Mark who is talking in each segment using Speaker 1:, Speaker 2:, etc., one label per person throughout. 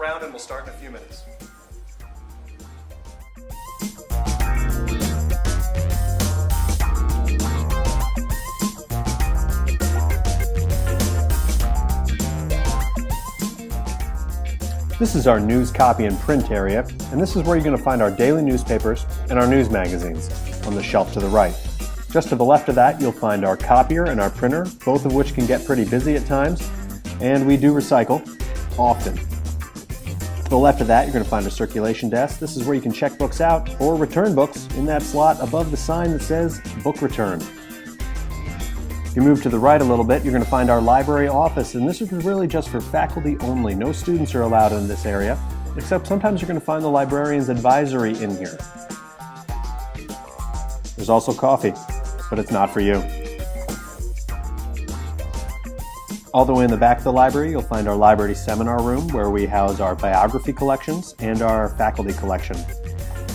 Speaker 1: around and we'll start in a few minutes.
Speaker 2: This is our news, copy, and print area, and this is where you're going to find our daily newspapers and our news magazines on the shelf to the right. Just to the left of that, you'll find our copier and our printer, both of which can get pretty busy at times, and we do recycle often. To the left of that, you're going to find a circulation desk. This is where you can check books out or return books in that slot above the sign that says Book Return. If you move to the right a little bit, you're going to find our library office, and this is really just for faculty only. No students are allowed in this area, except sometimes you're going to find the librarian's advisory in here. There's also coffee, but it's not for you. All the way in the back of the library, you'll find our library seminar room where we house our biography collections and our faculty collection.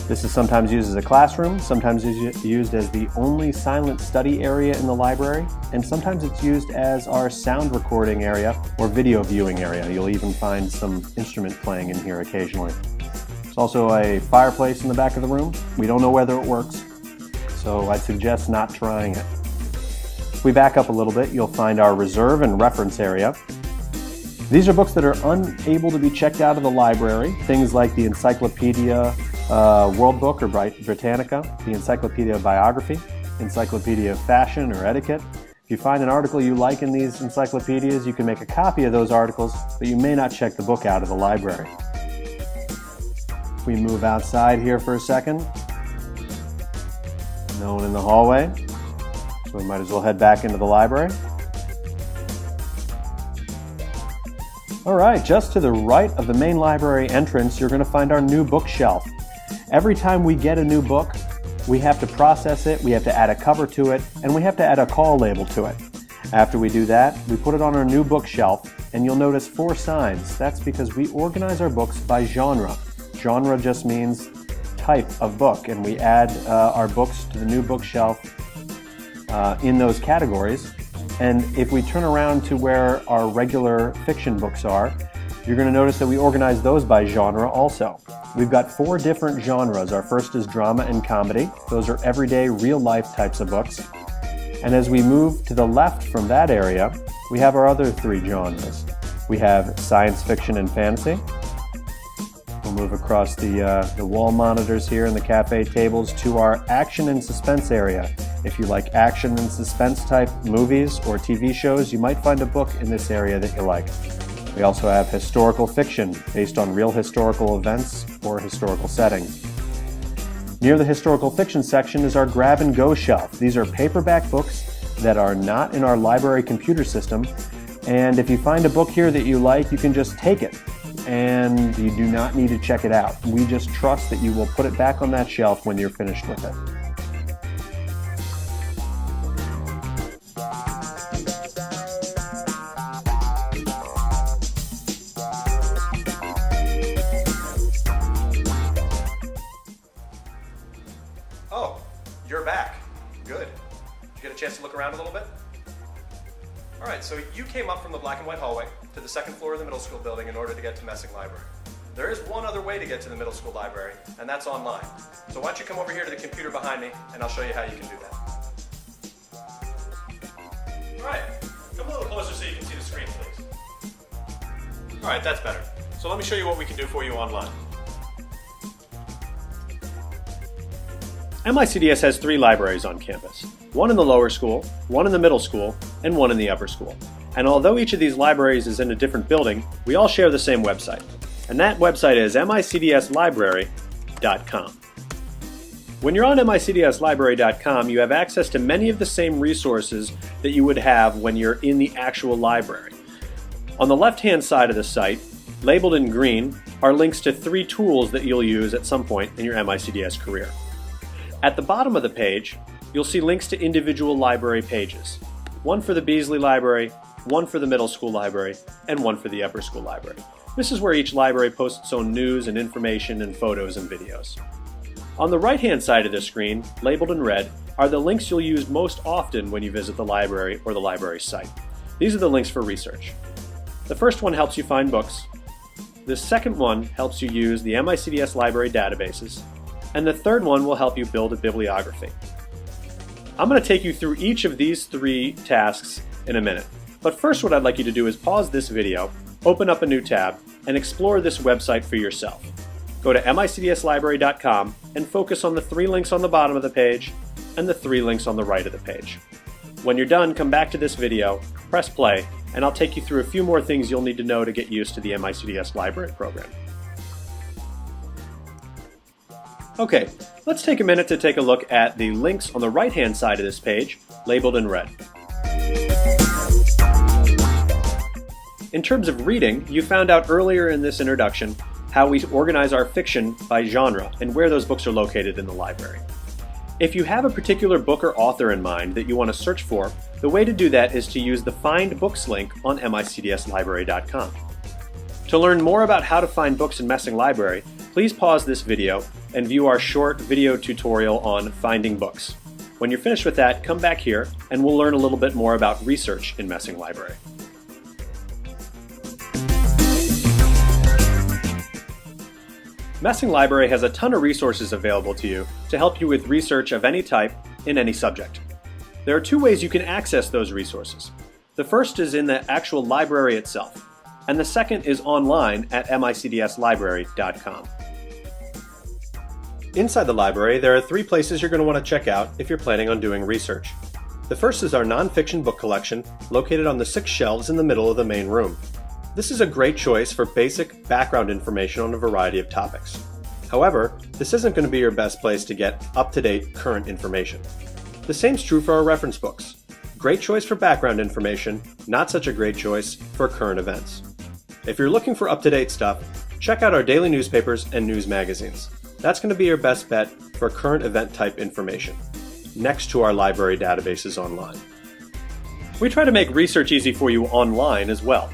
Speaker 2: This is sometimes used as a classroom, sometimes used as the only silent study area in the library, and sometimes it's used as our sound recording area or video viewing area. You'll even find some instrument playing in here occasionally. There's also a fireplace in the back of the room. We don't know whether it works, so I'd suggest not trying it. If we back up a little bit, you'll find our reserve and reference area. These are books that are unable to be checked out of the library, things like the Encyclopedia World Book or Britannica, the Encyclopedia of Biography, Encyclopedia of Fashion or Etiquette. If you find an article you like in these encyclopedias, you can make a copy of those articles, but you may not check the book out of the library. If we move outside here for a second, no one in the hallway, so we might as well head back into the library. All right, just to the right of the main library entrance, you're going to find our new bookshelf. Every time we get a new book, we have to process it, we have to add a cover to it, and we have to add a call label to it. After we do that, we put it on our new bookshelf, and you'll notice 4 signs. That's because we organize our books by genre. Genre just means type of book, and we add our books to the new bookshelf in those categories. And if we turn around to where our regular fiction books are, you're going to notice that we organize those by genre also. We've got 4 different genres. Our first is drama and comedy. Those are everyday, real-life types of books. And as we move to the left from that area, we have our other 3 genres. We have science fiction and fantasy. We'll move across the wall monitors here and the cafe tables to our action and suspense area. If you like action and suspense type movies or TV shows, you might find a book in this area that you like. We also have historical fiction based on real historical events or historical settings. Near the historical fiction section is our grab and go shelf. These are paperback books that are not in our library computer system, and if you find a book here that you like, you can just take it and you do not need to check it out. We just trust that you will put it back on that shelf when you're finished with it.
Speaker 1: Oh, you're back. Good. Did you get a chance to look around a little bit? All right, so you came up from the black and white hallway to the 2nd floor of the middle school building in order to get to Messing Library. There is one other way to get to the middle school library, and that's online. So why don't you come over here to the computer behind me, and I'll show you how you can do that. All right, come a little closer so you can see the screen, please. All right, that's better. So let me show you what we can do for you online.
Speaker 2: MICDS has 3 libraries on campus. One in the lower school, one in the middle school, and one in the upper school. And although each of these libraries is in a different building, we all share the same website. And that website is micdslibrary.com. When you're on micdslibrary.com, you have access to many of the same resources that you would have when you're in the actual library. On the left-hand side of the site, labeled in green, are links to 3 tools that you'll use at some point in your MICDS career. At the bottom of the page, you'll see links to individual library pages. One for the Beasley Library, one for the middle school library, and one for the upper school library. This is where each library posts its own news and information and photos and videos. On the right-hand side of the screen, labeled in red, are the links you'll use most often when you visit the library or the library site. These are the links for research. The first one helps you find books. This second one helps you use the MICDS library databases, and the third one will help you build a bibliography. I'm going to take you through each of these 3 tasks in a minute. But first, what I'd like you to do is pause this video, open up a new tab, and explore this website for yourself. Go to micdslibrary.com and focus on the 3 links on the bottom of the page and the 3 links on the right of the page. When you're done, come back to this video, press play, and I'll take you through a few more things you'll need to know to get used to the MICDS library program. Okay, let's take a minute to take a look at the links on the right-hand side of this page, labeled in red. In terms of reading, you found out earlier in this introduction how we organize our fiction by genre and where those books are located in the library. If you have a particular book or author in mind that you want to search for, the way to do that is to use the Find Books link on micdslibrary.com. To learn more about how to find books in Messing Library, please pause this video and view our short video tutorial on finding books. When you're finished with that, come back here and we'll learn a little bit more about research in Messing Library. Messing Library has a ton of resources available to you to help you with research of any type in any subject. There are 2 ways you can access those resources. The first is in the actual library itself, and the second is online at micdslibrary.com. Inside the library, there are 3 places you're going to want to check out if you're planning on doing research. The first is our nonfiction book collection, located on the 6 shelves in the middle of the main room. This is a great choice for basic background information on a variety of topics. However, this isn't going to be your best place to get up-to-date current information. The same's true for our reference books. Great choice for background information, not such a great choice for current events. If you're looking for up-to-date stuff, check out our daily newspapers and news magazines. That's going to be your best bet for current event type information, next to our library databases online. We try to make research easy for you online as well.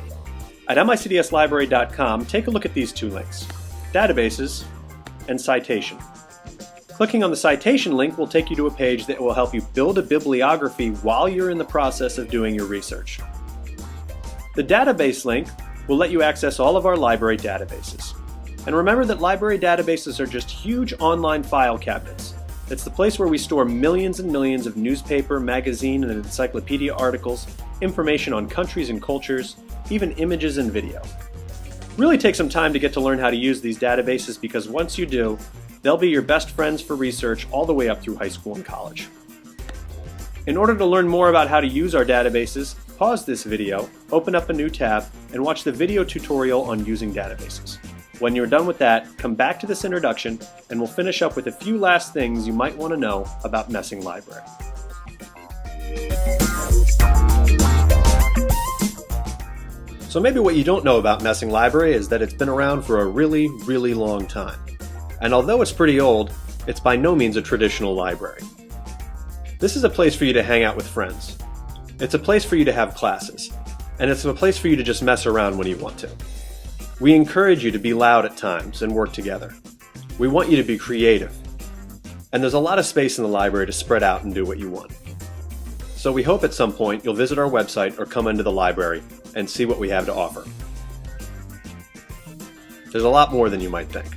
Speaker 2: At micdslibrary.com, take a look at these 2 links, Databases and Citation. Clicking on the Citation link will take you to a page that will help you build a bibliography while you're in the process of doing your research. The Database link will let you access all of our library databases. And remember that library databases are just huge online file cabinets. It's the place where we store millions and millions of newspaper, magazine, and encyclopedia articles, information on countries and cultures, even images and video. Really take some time to get to learn how to use these databases, because once you do, they'll be your best friends for research all the way up through high school and college. In order to learn more about how to use our databases, pause this video, open up a new tab, and watch the video tutorial on using databases. When you're done with that, come back to this introduction and we'll finish up with a few last things you might want to know about Messing Library. So maybe what you don't know about Messing Library is that it's been around for a really, really long time. And although it's pretty old, it's by no means a traditional library. This is a place for you to hang out with friends. It's a place for you to have classes. And it's a place for you to just mess around when you want to. We encourage you to be loud at times and work together. We want you to be creative. And there's a lot of space in the library to spread out and do what you want. So we hope at some point you'll visit our website or come into the library and see what we have to offer. There's a lot more than you might think.